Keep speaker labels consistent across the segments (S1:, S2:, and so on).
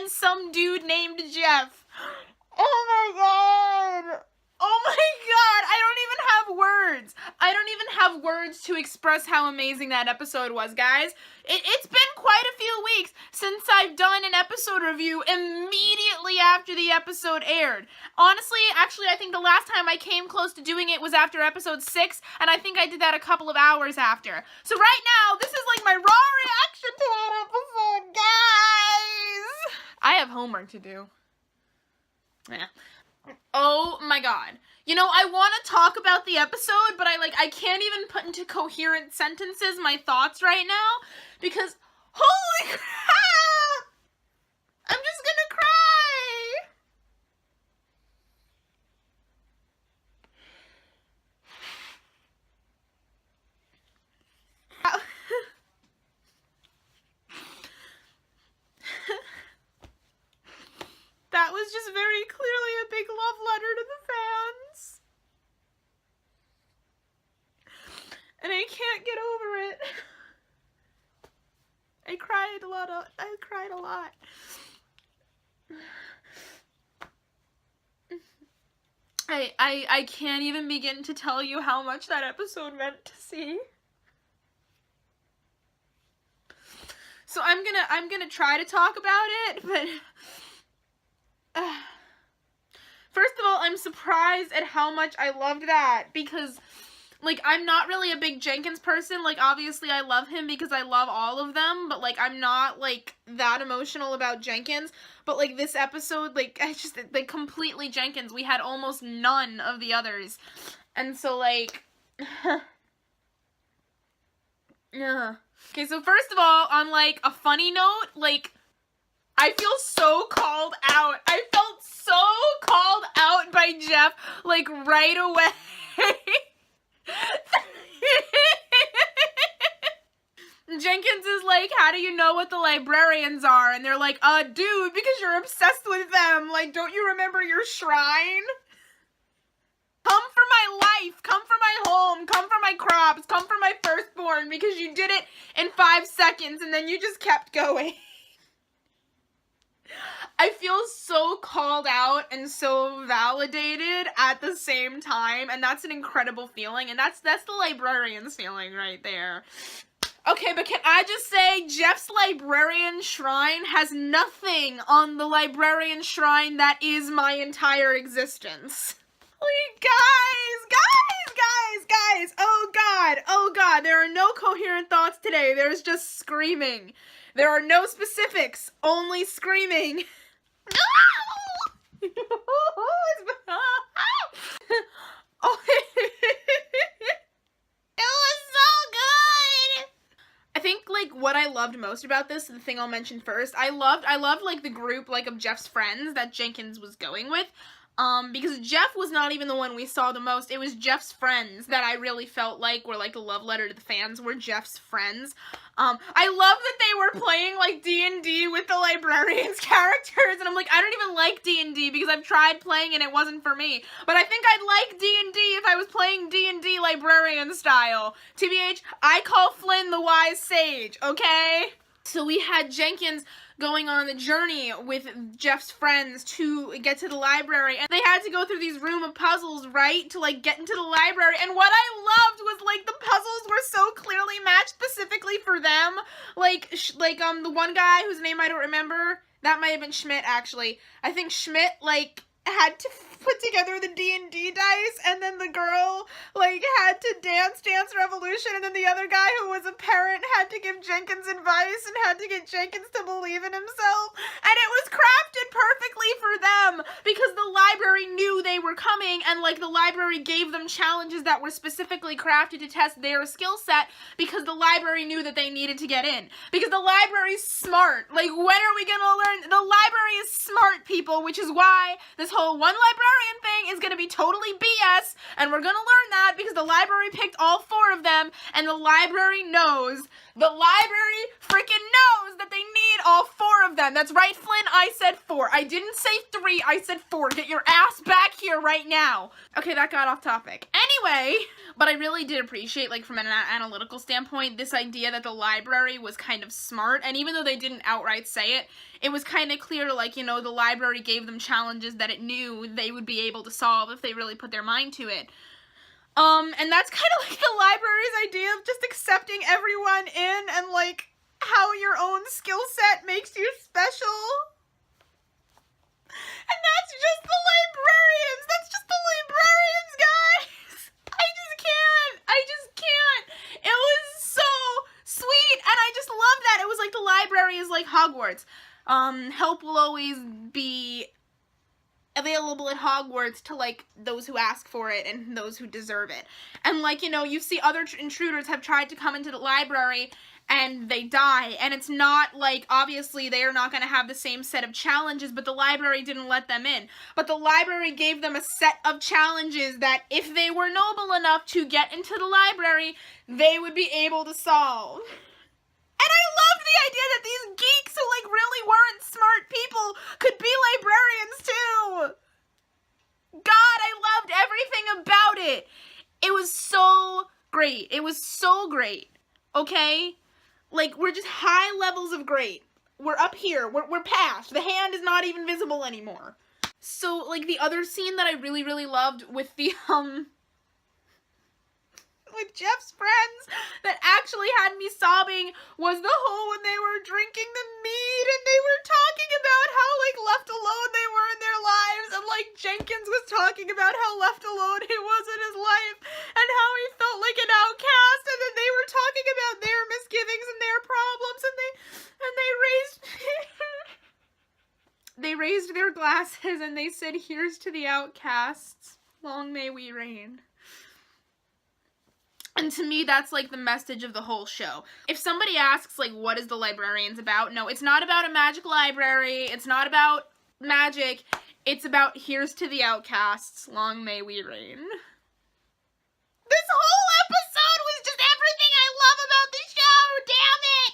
S1: and some dude named Jeff. Oh my god. Oh my god, I don't even have words. I don't even have words to express how amazing that episode was, guys. It's been quite a few weeks since I've done an episode review immediately after the episode aired. Honestly, actually, I think the last time I came close to doing it was after episode 6, and I think I did that a couple of hours after. So right now, this is like my raw reaction to that episode, guys! I have homework to do. Yeah. Oh my god. You know, I want to talk about the episode, but I can't even put into coherent sentences my thoughts right now, because holy crap! I'm just gonna cry! That was just very clearly a big love letter to the fans. And I can't get over it. I cried a lot. I can't even begin to tell you how much that episode meant to see. So I'm gonna try to talk about it, but first of all, I'm surprised at how much I loved that, because, like, I'm not really a big Jenkins person. Like, obviously I love him because I love all of them, but, like, I'm not, like, that emotional about Jenkins. But, like, this episode, like, I just, like, completely Jenkins. We had almost none of the others. And so, like, yeah. Okay, so first of all, on, like, a funny note, like, I feel so called out. I felt so called out by Jeff, like, right away. Jenkins is like, how do you know what the librarians are? And they're like, dude, because you're obsessed with them. Like, don't you remember your shrine? Come for my life, come for my home, come for my crops, come for my firstborn, because you did it in 5 seconds and then you just kept going. I feel so called out and so validated at the same time, and that's an incredible feeling, and that's the librarian's feeling right there. Okay, but can I just say, Jeff's librarian shrine has nothing on the librarian shrine that is my entire existence. Like, guys, oh god, there are no coherent thoughts today, there's just screaming. There are no specifics, only screaming. Oh, it was so good. I think, like, what I loved most about this, the thing I'll mention first, I loved like the group, like, of Jeff's friends that Jenkins was going with. Because Jeff was not even the one we saw the most. It was Jeff's friends that I really felt like were, like, a love letter to the fans, were Jeff's friends. I love that they were playing, like, D&D with the librarians' characters, and I'm like, I don't even like D&D because I've tried playing and it wasn't for me. But I think I'd like D&D if I was playing D&D librarian style. TBH, I call Flynn the wise sage, okay? So we had Jenkins going on the journey with Jeff's friends to get to the library, and they had to go through these room of puzzles, right, to, like, get into the library, and what I loved was, like, the puzzles were so clearly matched specifically for them, like, the one guy whose name I don't remember, that might have been Schmidt, actually. I think Schmidt, like, had to put together the D&D dice, and then the girl, like, had to dance Revolution, and then the other guy who was a parent had to give Jenkins advice and had to get Jenkins to believe in himself, and it was crafted perfectly for them, because the library knew they were coming, and, like, the library gave them challenges that were specifically crafted to test their skill set, because the library knew that they needed to get in, because the library's smart. Like, when are we gonna learn? The library is smart, people, which is why this whole one librarian thing is gonna be totally BS, and we're gonna learn that because the library picked all 4 of them, and the library freaking knows that they need all 4 of them. That's right, Flynn, I said 4. I didn't say 3, I said 4. Get your ass back here right now. Okay, that got off topic. Anyway, but I really did appreciate, like, from an analytical standpoint, this idea that the library was kind of smart, and even though they didn't outright say it, it was kind of clear, like, you know, the library gave them challenges that it knew they would be able to solve if they really put their mind to it. And that's kind of like the library's idea of just accepting everyone in and, like, how your own skill set makes you special. And that's just the librarians! That's just the librarians, guys! I just can't! It was so sweet, and I just love that. It was like the library is like Hogwarts. Help will always be available at Hogwarts to, like, those who ask for it and those who deserve it. And, like, you know, you see other intruders have tried to come into the library and they die, and it's not, like, obviously they are not going to have the same set of challenges, but the library didn't let them in. But the library gave them a set of challenges that, if they were noble enough to get into the library, they would be able to solve. And I love the idea that these geeks who, like, really weren't smart people could be librarians, too! God, I loved everything about it! It was so great. It was so great. Okay? Like, we're just high levels of great. We're up here. We're past. The hand is not even visible anymore. So, like, the other scene that I really, really loved with the, with Jeff's friends that actually had me sobbing was the whole when they were drinking the mead and they were talking about how, like, left alone they were in their lives, and, like, Jenkins was talking about how left alone he was in his life and how he felt like an outcast, and then they were talking about their misgivings and their problems, and they raised they raised their glasses and they said, "Here's to the outcasts, long may we reign." And to me, that's, like, the message of the whole show. If somebody asks, like, what is the Librarians about? No, it's not about a magic library. It's not about magic. It's about, here's to the outcasts, long may we reign. This whole episode was just everything I love about the show, damn it!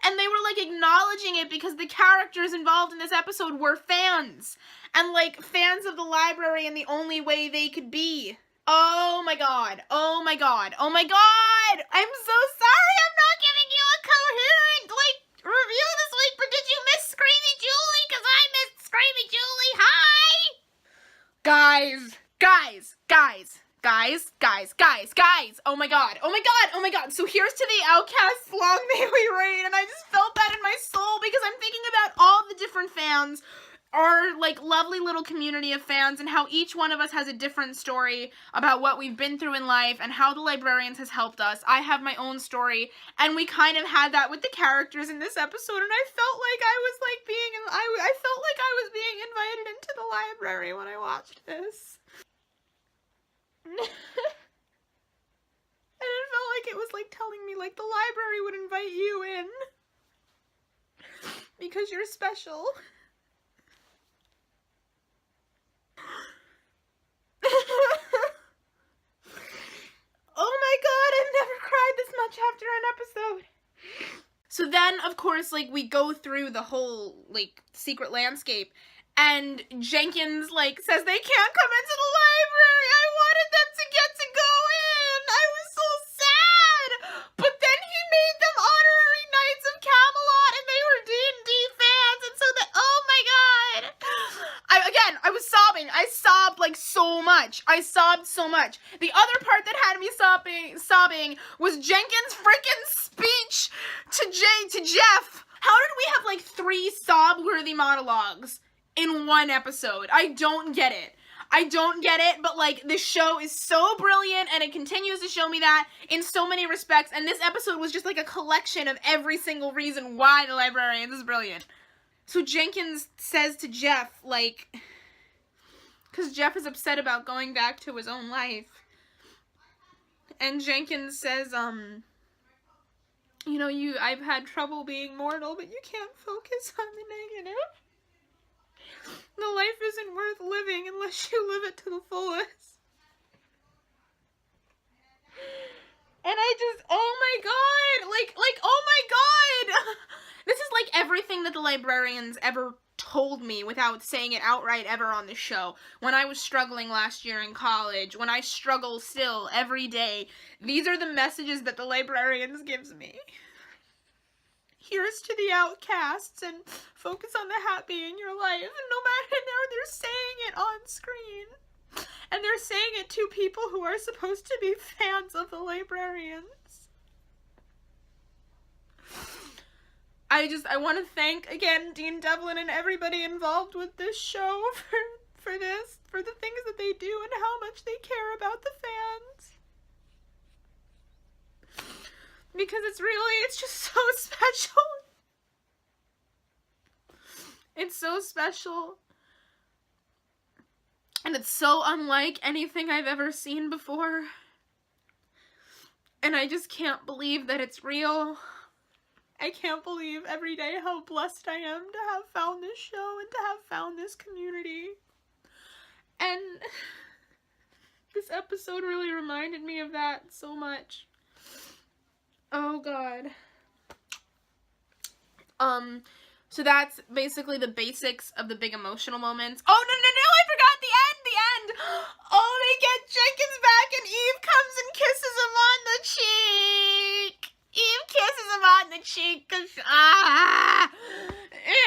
S1: And they were, like, acknowledging it because the characters involved in this episode were fans. And, like, fans of the library in the only way they could be. Oh my god. Oh my god. Oh my god! I'm so sorry I'm not giving you a coherent, like, review this week, but did you miss Screamy Julie? Because I missed Screamy Julie. Hi! Guys. Oh my god. So here's to the outcasts, long may we reign. And I just felt that in my soul because I'm thinking about all the different fans, our, like, lovely little community of fans, and how each one of us has a different story about what we've been through in life and how the Librarians has helped us. I have my own story, and we kind of had that with the characters in this episode, and I felt like I was, like, I felt like I was being invited into the library when I watched this. And it felt like it was, like, telling me, like, the library would invite you in because you're special. Oh my god, I've never cried this much after an episode. So then, of course, like, we go through the whole, like, secret landscape, and Jenkins, like, says they can't come into the library. I wanted them to get to go in. I was so sad. But then he made them honorary Knights of Camelot, and they were D&D fans, and so that, oh my god. I was sobbing. I sobbed, like, so much. I sobbed so much. The other part that had me sobbing was Jenkins' freaking speech to Jeff. How did we have, like, 3 sob-worthy monologues in one episode? I don't get it. But, like, this show is so brilliant, and it continues to show me that in so many respects, and this episode was just, like, a collection of every single reason why the Librarians is brilliant. So Jenkins says to Jeff, like, because Jeff is upset about going back to his own life, and Jenkins says, you know, I've had trouble being mortal, but you can't focus on the negative. The life isn't worth living unless you live it to the fullest. And I just, oh my god, like, oh my god! This is like everything that the Librarians ever told me without saying it outright ever on the show. When I was struggling last year in college, when I struggle still every day, these are the messages that the Librarians gives me. Here's to the outcasts, and focus on the happy in your life. And no matter now, they're saying it on screen. And they're saying it to people who are supposed to be fans of the Librarians. I want to thank, again, Dean Devlin and everybody involved with this show for the things that they do and how much they care about the fans. Because it's just so special. It's so special. And it's so unlike anything I've ever seen before. And I just can't believe that it's real. I can't believe every day how blessed I am to have found this show and to have found this community. And this episode really reminded me of that so much. Oh God. So that's basically the basics of the big emotional moments. Oh, no, I forgot the end! Oh, they get Jenkins back and Eve comes and kisses him on the cheek. Eve kisses him on the cheek because, it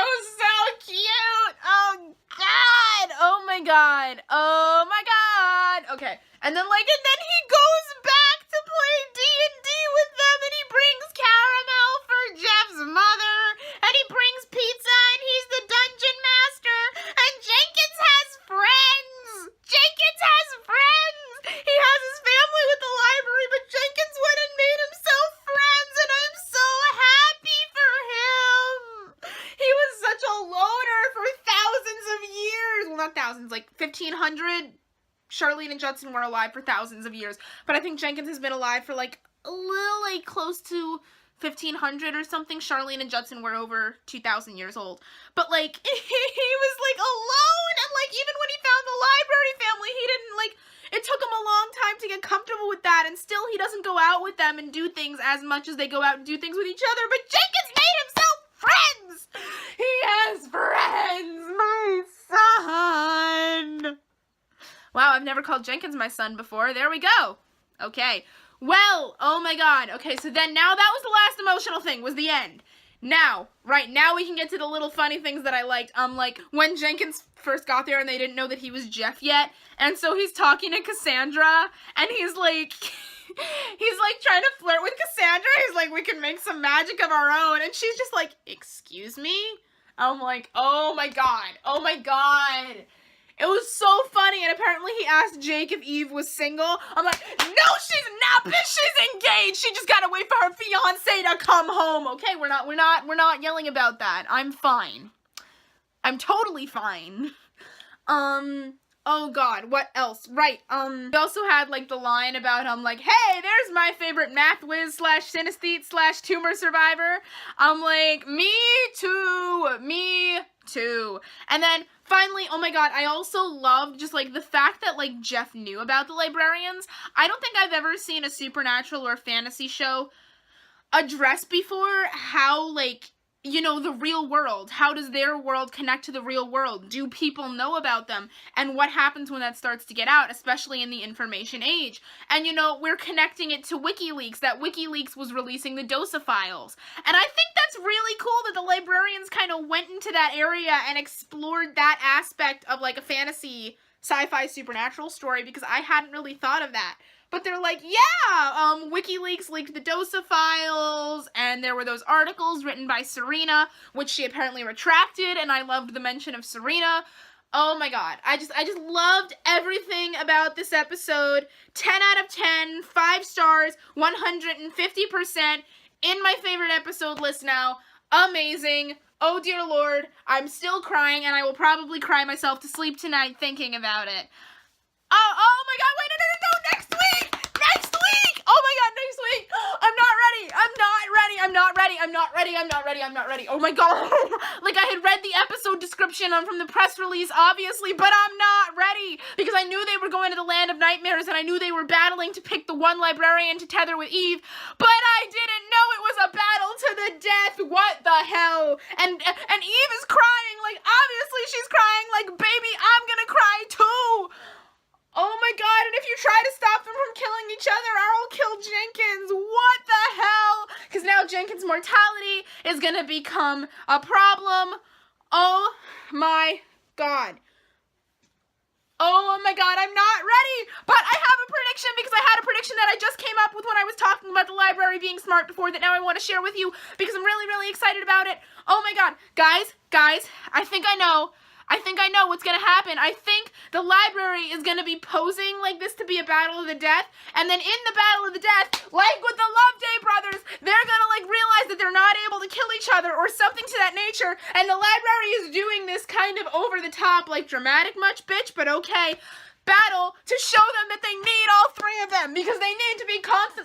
S1: was so cute. Oh, God. Oh, my God. Oh, my God. Okay. And then he goes back to play D&D with them, and he brings caramel for Jeff's mother, and he brings pizza, and he's the dungeon master, and Jenkins has friends. He has his family with the library, but Jenkins went and made himself friends, and I'm so happy for him. He was such a loner for thousands of years. Well, not thousands, like 1,500. Charlene and Judson were alive for thousands of years, but I think Jenkins has been alive for a little close to 1,500 or something. Charlene and Judson were over 2,000 years old, but he was alone, and even when he found the library family, he didn't it took him a long time to get comfortable with that, and still he doesn't go out with them and do things as much as they go out and do things with each other. But Jenkins made himself friends. He has friends, my son. Wow, I've never called Jenkins my son before. There we go. Okay. Well, oh my God. Okay, so then now that was the last emotional thing, was the end. Now, right, now we can get to the little funny things that I liked. When Jenkins first got there and they didn't know that he was Jeff yet, and so he's talking to Cassandra, and he's trying to flirt with Cassandra. He's like, we can make some magic of our own, and she's just like, excuse me? I'm like, oh my God. It was so funny, and apparently he asked Jake if Eve was single. I'm like, no, she's not, bitch, she's engaged. She just gotta wait for her fiance to come home. Okay, we're not yelling about that. I'm fine. I'm totally fine. Oh God, what else? Right, we also had, the line about, hey, there's my favorite math whiz / synesthete / tumor survivor. I'm like, me too. And then, finally, oh my God, I also loved just, the fact that, Jeff knew about the Librarians. I don't think I've ever seen a supernatural or fantasy show address before how, the real world. How does their world connect to the real world? Do people know about them? And what happens when that starts to get out, especially in the information age? And, we're connecting it to WikiLeaks, that WikiLeaks was releasing the DOSA files. And I think that's really cool that the Librarians kind of went into that area and explored that aspect of, a fantasy, sci-fi, supernatural story, because I hadn't really thought of that. But they're like, yeah, WikiLeaks leaked the DOSA files, and there were those articles written by Serena, which she apparently retracted, and I loved the mention of Serena. Oh my God, I just loved everything about this episode. 10 out of 10, 5 stars, 150%, in my favorite episode list now. Amazing. Oh dear Lord, I'm still crying, and I will probably cry myself to sleep tonight thinking about it. Oh my God, wait, no, next week! Oh my God, next week! I'm not ready. Oh my God. I had read the episode description from the press release, obviously, but I'm not ready, because I knew they were going to the land of nightmares, and I knew they were battling to pick the one librarian to tether with Eve, but I didn't know it was a battle to the death. What the hell? And Eve is crying, I gonna become a problem. Oh my god. Oh my god, I'm not ready! But I have a prediction because I had a prediction that I just came up with when I was talking about the library being smart before that now I want to share with you because I'm really, really excited about it. Oh my god. Guys, I think I know what's gonna happen. I think the library is gonna be posing like this to be a battle of the death, and then in the battle of the death, like with the Loveday brothers, they're gonna like realize that they're not able to kill each other or something to that nature, and the library is doing this kind of over the top, like dramatic much bitch, but okay, battle to show them that they need all three of them because they need to be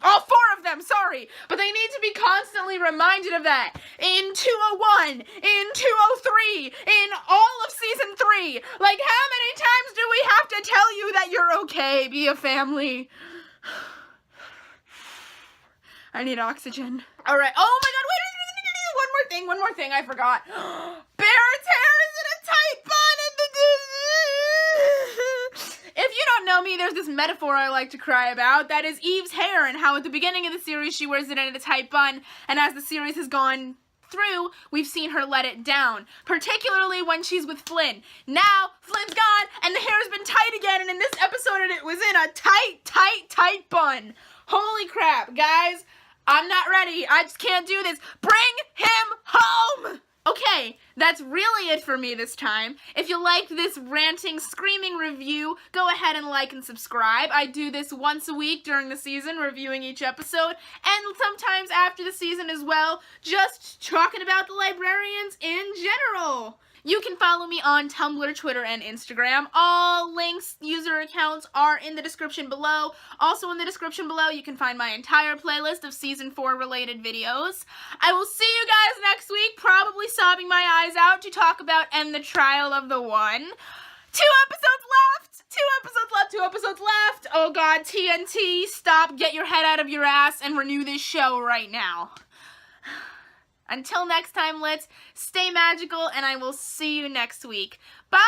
S1: all four of them, sorry, but they need to be constantly reminded of that in 201, in 203, in all of season 3. Like, how many times do we have to tell you that you're okay? Be a family. I need oxygen. All right. Oh my god, wait, one more thing, I forgot. Barrett's hair is in a tight bun and if you don't know me, there's this metaphor I like to cry about. That is Eve's hair and how at the beginning of the series she wears it in a tight bun, and as the series has gone through, we've seen her let it down, particularly when she's with Flynn. Now, Flynn's gone, and the hair's been tight again, and in this episode it was in a tight bun. Holy crap, guys. I'm not ready. I just can't do this. Bring him home! Okay, that's really it for me this time. If you liked this ranting, screaming review, go ahead and like and subscribe. I do this once a week during the season, reviewing each episode, and sometimes after the season as well, just talking about the librarians in general. You can follow me on Tumblr, Twitter, and Instagram. All links, user accounts are in the description below. Also in the description below, you can find my entire playlist of Season 4 related videos. I will see you guys next week, probably sobbing my eyes out to talk about And the Trial of the One. 2 episodes left! 2 episodes left! Oh god, TNT, stop, get your head out of your ass, and renew this show right now. Until next time, let's stay magical, and I will see you next week. Bye!